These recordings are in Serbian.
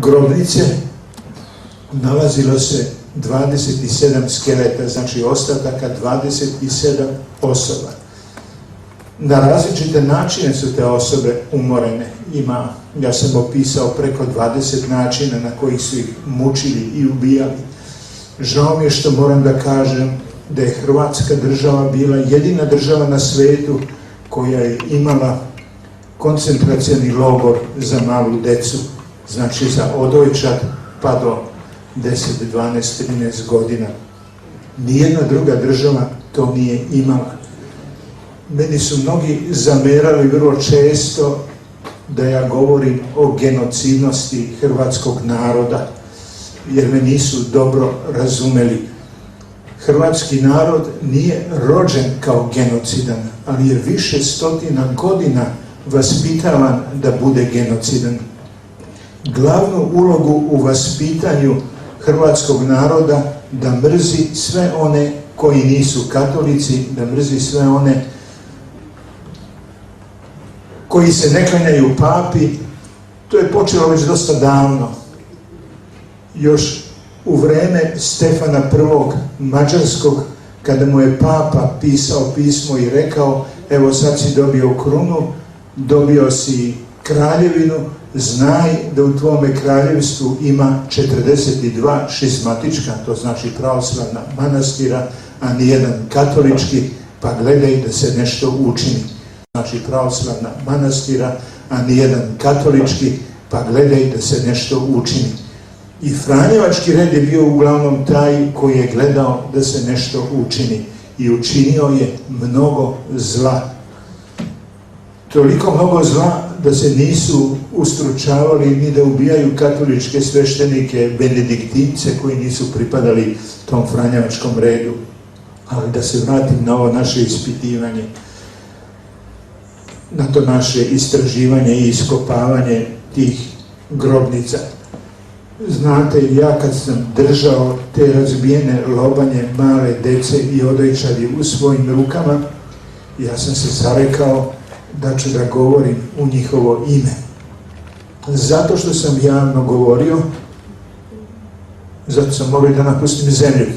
grobnice nalazilo se 27 skeleta, znači ostataka 27 osoba. Na različite načine su te osobe umorene. Ja sam opisao preko 20 načina na kojih su ih mučili i ubijali. Žao mi je što moram da kažem da je Hrvatska država bila jedina država na svetu koja je imala koncentracioni logor za malu decu, znači za odojčad pa do 10, 12, 13 godina. Nijedna druga država to nije imala. Meni su mnogi zamerali vrlo često da ja govorim o genocidnosti hrvatskog naroda, jer me nisu dobro razumeli. Hrvatski narod nije rođen kao genocidan, ali je više stotina godina vaspitavan da bude genocidan. Glavnu ulogu u vaspitanju hrvatskog naroda da mrzi sve one koji nisu katolici, da mrzi sve one koji se ne klanjaju papi, to je počelo već dosta davno. Još u vreme Stefana I. Mađarskog, kada mu je papa pisao pismo i rekao: evo sad si dobio krunu, dobio si kraljevinu, znaj da u tvome kraljevstvu ima 42 šizmatička, to znači pravoslavna manastira, a nijedan katolički, pa gledaj da se nešto učini. Znači pravoslavna manastira, a nijedan katolički, pa gledaj da se nešto učini. I Franjevački red je bio uglavnom taj koji je gledao da se nešto učini i učinio je mnogo zla. Toliko mnogo zla da se nisu ustručavali ni da ubijaju katoličke sveštenike, benediktince koji nisu pripadali tom Franjevačkom redu. Ali da se vratim na ovo naše ispitivanje, na to naše istraživanje i iskopavanje tih grobnica. Znate, ja kad sam držao te razbijene lobanje male dece i odojčadi u svojim rukama, ja sam se zarekao da ću da govorim u njihovo ime. Zato što sam javno govorio, zato sam mogao da napustim zemlju.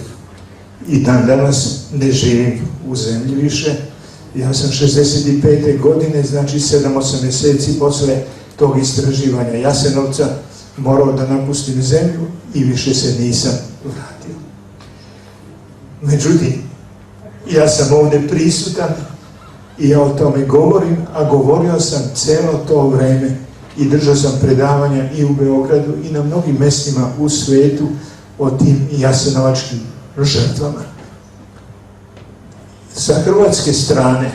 I dan danas ne živim u zemlji više. Ja sam 65. godine, znači 7-8 mjeseci posle tog istraživanja Jasenovca, morao da napustim zemlju i više se nisam vratio. Međutim, ja sam ovdje prisutan i ja o tome govorim, a govorio sam celo to vreme i držao sam predavanja i u Beogradu i na mnogim mestima u svetu o tim jasenovačkim žrtvama. Sa hrvatske strane,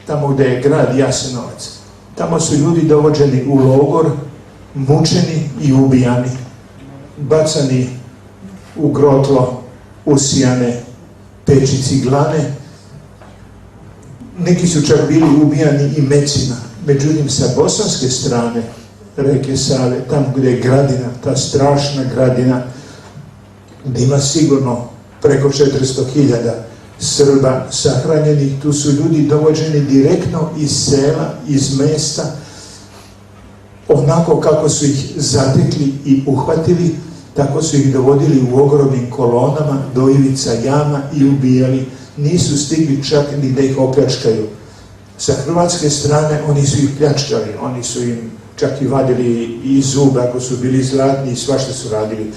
tamo gdje je grad Jasenovac, tamo su ljudi dovođeni u logor, mučeni i ubijani, bacani u grotlo, usijane peći ciglane. Neki su čak bili ubijani i mecima. Međutim, sa bosanske strane reke Save, tamo gdje je Gradina, ta strašna Gradina, gdje ima sigurno preko 400.000 Srba sahranjenih, tu su ljudi dovođeni direktno iz sela, iz mesta, onako kako su ih zatekli i uhvatili, tako su ih dovodili u ogromnim kolonama do ivica jama i ubijali. Nisu stigli čak ni da ih opljačkaju. Sa hrvatske strane oni su ih pljačkali, oni su im čak i vadili i zube ako su bili zlatni i svašta su radili.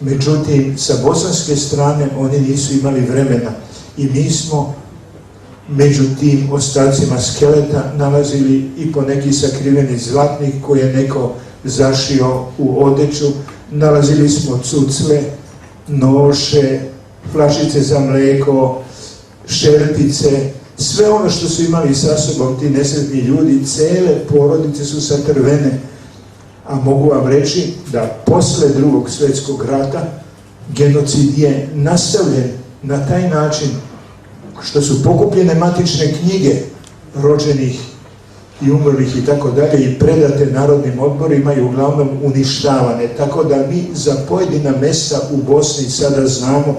Međutim, sa bosanske strane oni nisu imali vremena i mi smo među tim ostacima skeleta nalazili i poneki sakriveni zlatnik koji je neko zašio u odeću, nalazili smo cucle, noše, flašice za mlijeko, šerpice, sve ono što su imali sa sobom ti nesretni ljudi, cele porodice su satrvene. A mogu vam reći da posle Drugog svjetskog rata genocid je nastavljen na taj način što su pokupljene matične knjige rođenih i umrlih i tako dalje i predate narodnim odborima i uglavnom uništavane. Tako da mi za pojedina mesta u Bosni sada znamo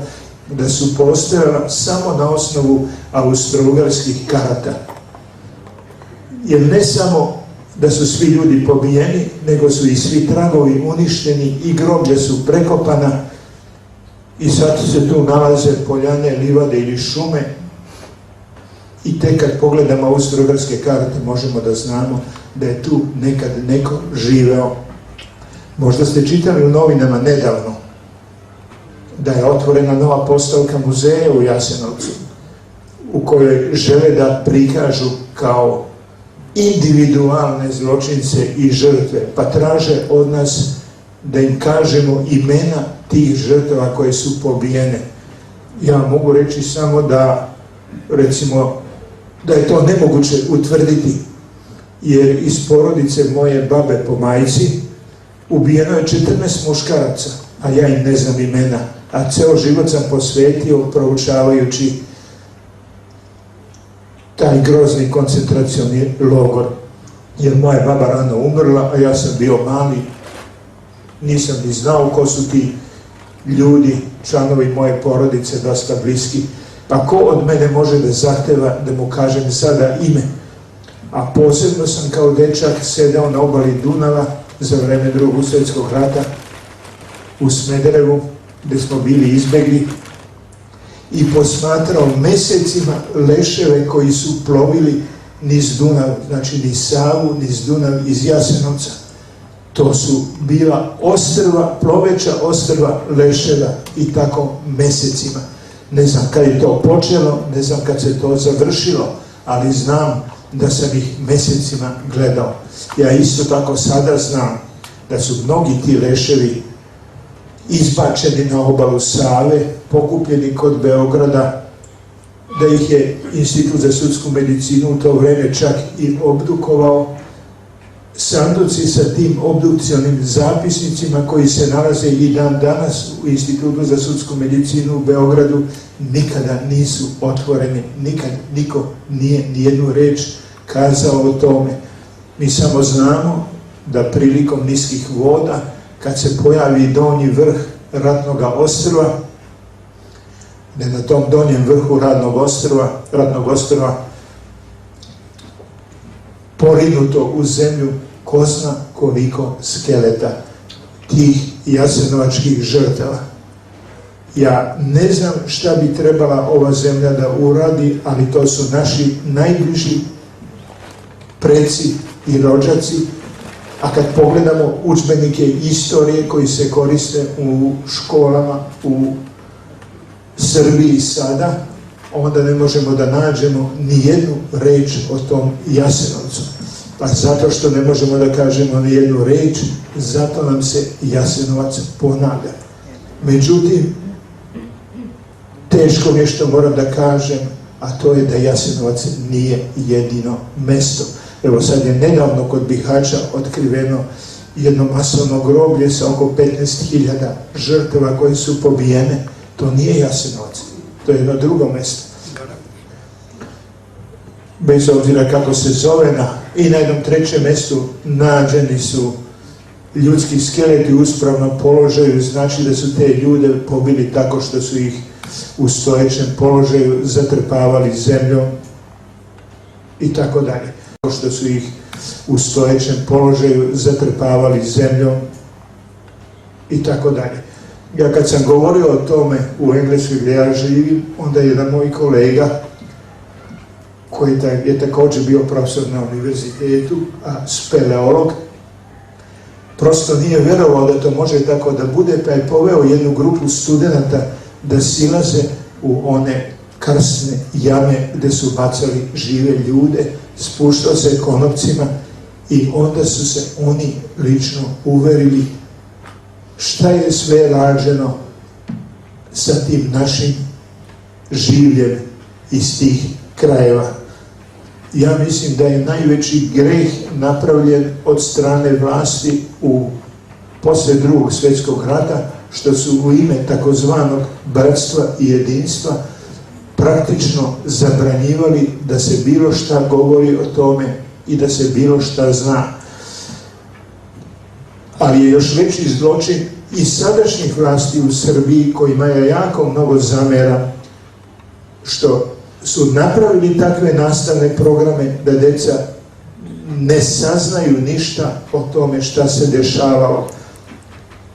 da su postojala samo na osnovu austro-ugarskih karata. Jer ne samo da su svi ljudi pobijeni, nego su i svi tragovi uništeni i groblja su prekopana i sad se tu nalaze poljane, livade ili šume i tek kad pogledamo austro-ugarske karte možemo da znamo da je tu nekad neko živeo. Možda ste čitali u novinama nedavno da je otvorena nova postavka muzeja u Jasenovcu u kojoj žele da prikažu kao individualne zločince i žrtve, pa traže od nas da im kažemo imena tih žrtava koje su pobijene. Ja mogu reći samo da, recimo, da je to nemoguće utvrditi, jer iz porodice moje babe po majci ubijeno je 14 muškaraca, a ja im ne znam imena, a ceo život sam posvetio proučavajući taj grozni koncentracioni logor, jer moja baba rano umrla, a ja sam bio mali, nisam ni znao ko su ti ljudi, članovi moje porodice, dosta bliski, pa ko od mene može da zahteva da mu kažem sada ime? A posebno sam kao dečak sedeo na obali Dunava za vreme Drugog svjetskog rata u Smederevu, gde smo bili izbegli, i posmatrao mesecima leševe koji su plovili niz Dunav, znači niz Savu, niz Dunav iz Jasenovca. To su bila ostrva, ploveća ostrva leševa i tako mesecima. Ne znam kad je to počelo, ne znam kad se to završilo, ali znam da sam ih mesecima gledao. Ja isto tako sada znam da su mnogi ti leševi izbačeni na obalu Save, pokupljeni kod Beograda, da ih je Institut za sudsku medicinu u to vreme čak i obdukovao. Sanduci sa tim obdukcionim zapisnicima koji se nalaze i dan danas u Institutu za sudsku medicinu u Beogradu nikada nisu otvoreni, nikad niko nije nijednu reč kazao o tome. Mi samo znamo da prilikom niskih voda, kad se pojavi donji vrh ratnog ostrva, da na tom donjem vrhu ratnog ostrva porinuto u zemlju ko zna koliko skeleta tih jasenovačkih žrtava. Ja ne znam šta bi trebala ova zemlja da uradi, ali to su naši najbliži preci i rođaci, a kad pogledamo udžbenike istorije koji se koriste u školama u Srbiji sada, onda ne možemo da nađemo ni jednu reč o tom Jasenovcu. Pa zato što ne možemo da kažemo ni jednu reč, zato nam se Jasenovac ponavlja. Međutim, teško mi je što moram da kažem, a to je da Jasenovac nije jedino mesto. Evo sad je nedavno kod Bihaća otkriveno jedno masovno groblje sa oko 15.000 žrtava koje su pobijene. To nije Jasenovac, to je jedno drugo mesto. Bez obzira kako se zove, i na jednom trećem mestu nađeni su ljudski skeleti u uspravnom položaju, znači da su te ljude pobili tako što su ih u stojećem položaju zatrpavali zemljom i tako dalje. Što su ih u stojećem položaju zatrpavali zemljom i tako dalje. Ja kad sam govorio o tome u Engleskoj gdje ja živim, onda je jedan moj kolega koji je također bio profesor na univerzitetu, a speleolog, prosto nije verovao da to može tako da bude, pa je poveo jednu grupu studenata da silaze u one krsne jame gde su bacali žive ljude, spuštao se konopcima i onda su se oni lično uverili šta je sve rađeno sa tim našim življem iz tih krajeva. Ja mislim da je najveći greh napravljen od strane vlasti posle Drugog svjetskog rata, što su u ime takozvanog bratstva i jedinstva praktično zabranjivali da se bilo šta govori o tome i da se bilo šta zna. Ali je još veći zločin i sadašnjih vlasti u Srbiji, kojima je jako mnogo zamera, što su napravili takve nastavne programe da deca ne saznaju ništa o tome šta se dešavalo.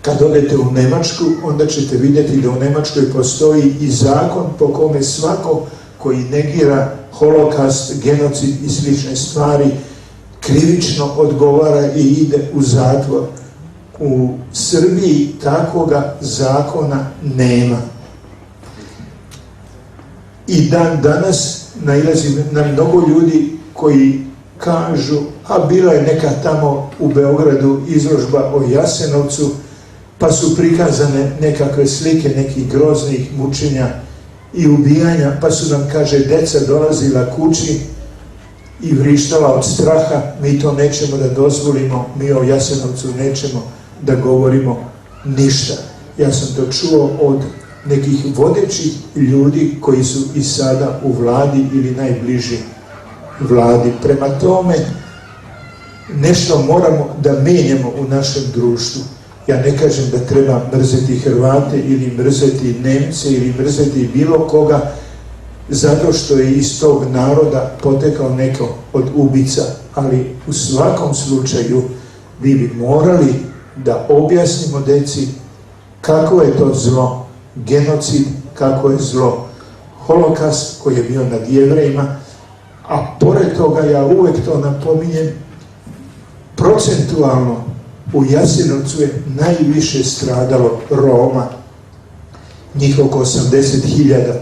Kad odete u Njemačku, onda ćete vidjeti da u Njemačkoj postoji i zakon po kome svako koji negira holokaust, genocid i slične stvari krivično odgovara i ide u zatvor. U Srbiji takvoga zakona nema. I dan danas nailazim na mnogo ljudi koji kažu, a bila je neka tamo u Beogradu izložba o Jasenovcu, pa su prikazane nekakve slike nekih groznih mučenja i ubijanja, pa su nam, kaže, deca dolazila kući i vrištala od straha, mi to nećemo da dozvolimo, mi o Jasenovcu nećemo da govorimo ništa. Ja sam to čuo od nekih vodećih ljudi koji su i sada u vladi ili najbliži vladi. Prema tome, nešto moramo da menjamo u našem društvu. Ja ne kažem da treba mrzeti Hrvate ili mrzeti Nemce ili mrzeti bilo koga zato što je iz tog naroda potekao neko od ubica, ali u svakom slučaju vi bi morali da objasnimo deci kako je to zlo genocid, kako je zlo holokaust koji je bio nad Jevrejima, a pored toga ja uvek to napominjem, procentualno u Jasenovcu je najviše stradalo Roma, njih oko 80.000,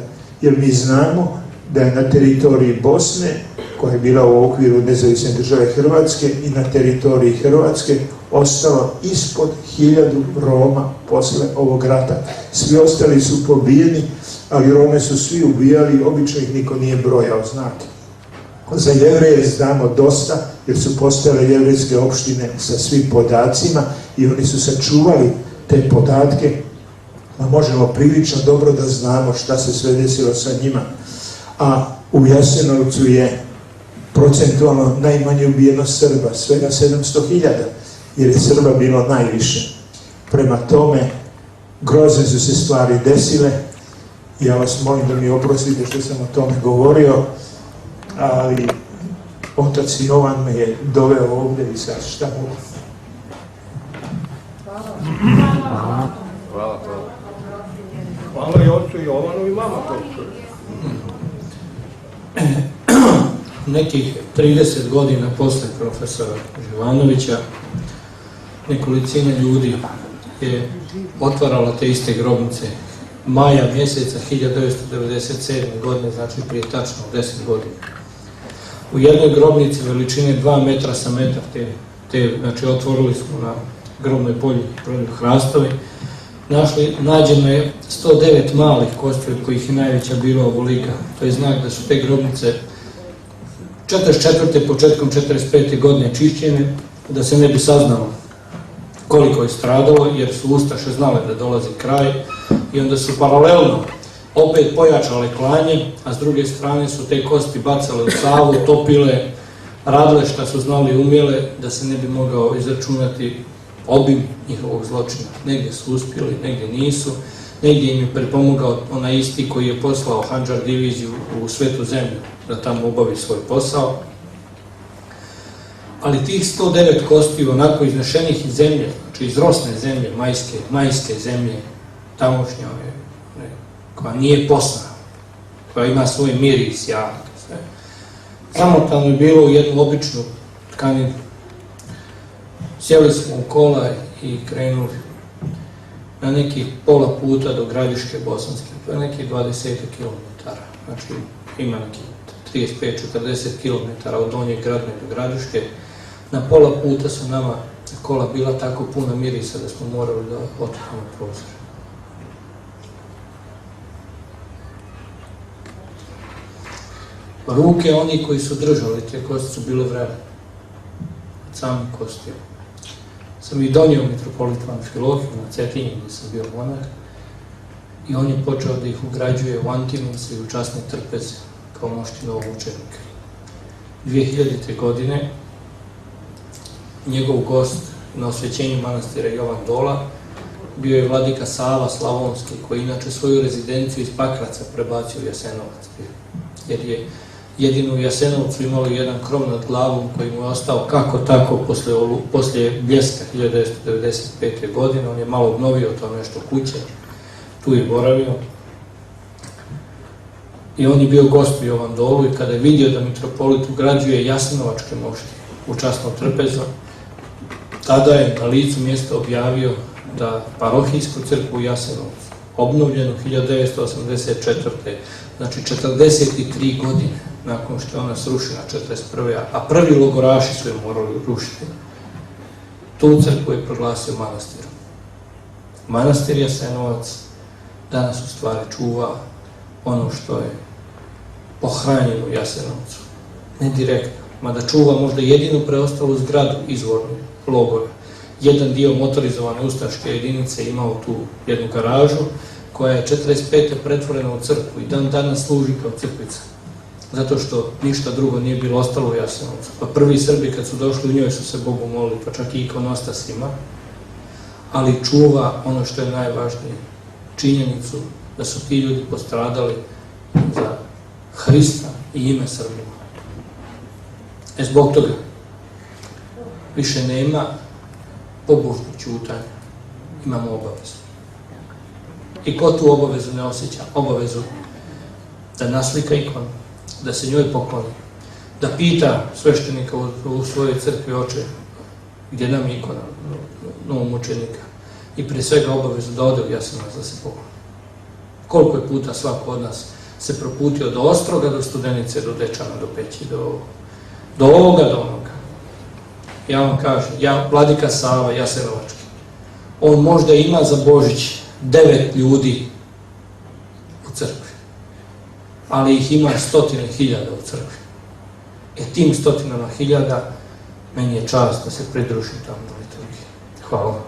jer mi znamo da je na teritoriji Bosne, koja je bila u okviru nezavisne države Hrvatske, i na teritoriji Hrvatske ostalo ispod 1000 Roma posle ovog rata. Svi ostali su pobijeni, ali Rome su svi ubijali, obično ih niko nije brojao, znate. Za Jevreje znamo dosta, jer su postojale jevrejske opštine sa svim podacima i oni su sačuvali te podatke, a možemo prilično dobro da znamo šta se sve desilo sa njima. A u Jasenovcu je procentualno najmanje ubijeno Srba, svega 700.000, jer je Srba bilo najviše. Prema tome, grozne su se stvari desile. Ja vas molim da mi oprostite što sam o tome govorio, ali otac Jovan me je doveo ovde i sad šta mogu. Hvala i ocu Jovanu i vama, profesor. Nekih 30 godina posle profesora Živanovića nekolicina ljudi je otvarala te iste grobnice maja mjeseca 1997. godine, znači prije tačno 10 godina. U jednoj grobnici veličine 2 metra sa metar, znači otvorili smo na grobnoj polju hrastovi, nađeno je 109 malih kosti, od kojih je najveća bila ovolika. To je znak da su te grobnice 44. početkom 45. godine čišćene, da se ne bi saznalo koliko je stradalo, jer su ustaše znale da dolazi kraj i onda su paralelno opet pojačale klanje, a s druge strane su te kosti bacale u Savu, topile, radile šta su znali i umjele, da se ne bi mogao izračunati obim njihovog zločina. Negdje su uspjeli, negdje nisu, negdje im je pripomogao onaj isti koji je poslao Handžar diviziju u Svetu zemlju da tamo obavi svoj posao. Ali tih 109 kostiju onako iznešenih iz zemlje, znači iz rosne zemlje, majske zemlje, tamošnja, koja nije posna, koja ima svoj miris, jak, sve. Zamotano je bilo u jednu običnu tkaninu. Sjeli smo u kola i krenuli na nekih pola puta do Gradiške Bosanske, to je nekih 20 km, znači ima nekih 35-40 km od Donjeg Gradne do Gradiške. Na pola puta su nama kola bila tako puna mirisa da smo morali da otvorimo prozor. Ruke oni koji su držali te kosti su bile vrele, od samih kostiju. Sam ih donio mitropolitu Amfilohiju na Cetinju gdje sam bio monah i on je počeo da ih ugrađuje u antinus i u časni trpez kao moštinovog učenika. 2000. godine njegov gost na osvećenju manastira Jovan Dola bio je vladika Sava Slavonski, koji inače svoju rezidenciju iz Pakraca prebacio u Jasenovac, jer je jedino u Jasenovcu imali jedan krov nad glavom koji mu je ostao kako tako poslije Bljeska 1995. godine. On je malo obnovio to nešto kuće, tu je boravio. I on je bio gost u Jovan Dolu i kada je vidio da mitropolit ugrađuje jasenovačke mošti u časno trpezo, tada je na licu mjesta objavio da parohijsku crkvu u Jasenovcu, obnovljenu 1984. znači 43 godine nakon što je ona srušena 1941. a prvi logoraši su je morali rušiti, tu crkvu je proglasio manastirom. Manastir Jasenovac danas u stvari čuva ono što je pohranjeno u Jasenovcu, ne direktno, mada čuva možda jedinu preostalu zgradu izvornu logora. Jedan dio motorizovane ustaške jedinice imao tu jednu garažu koja je 1945. pretvorena u crkvu i dan danas služi kao crkvica, zato što ništa drugo nije bilo ostalo u Jasenovcu. Pa prvi Srbi kad su došli u njoj su se Bogu molili, pa čak i ikonostas ima, ali čuva ono što je najvažnije, činjenicu da su ti ljudi postradali za Hrista i ime Srbima. Zbog toga više nema pobožnog ćutanja, imamo obavezu. I ko tu obavezu ne osjeća? Obavezu da naslika ikonu, da se njoj pokloni, da pita sveštenika u svojoj crkvi: oče, gdje nam je ikona novomučenika? I prije svega obavezu da ode u Jasenovac da se pokloni. Koliko je puta svako od nas se proputio do Ostroga, do Studenice, do Dečana, do Peći, do ovoga, do onoga. Ja vam kažem, vladika Sava Jasenovački, on možda ima za Božić 9 ljudi u crkvi, ali ih ima 100.000 u crkvi. Tim 100.000 meni je čast da se pridružim tamo na liturgiji. Hvala.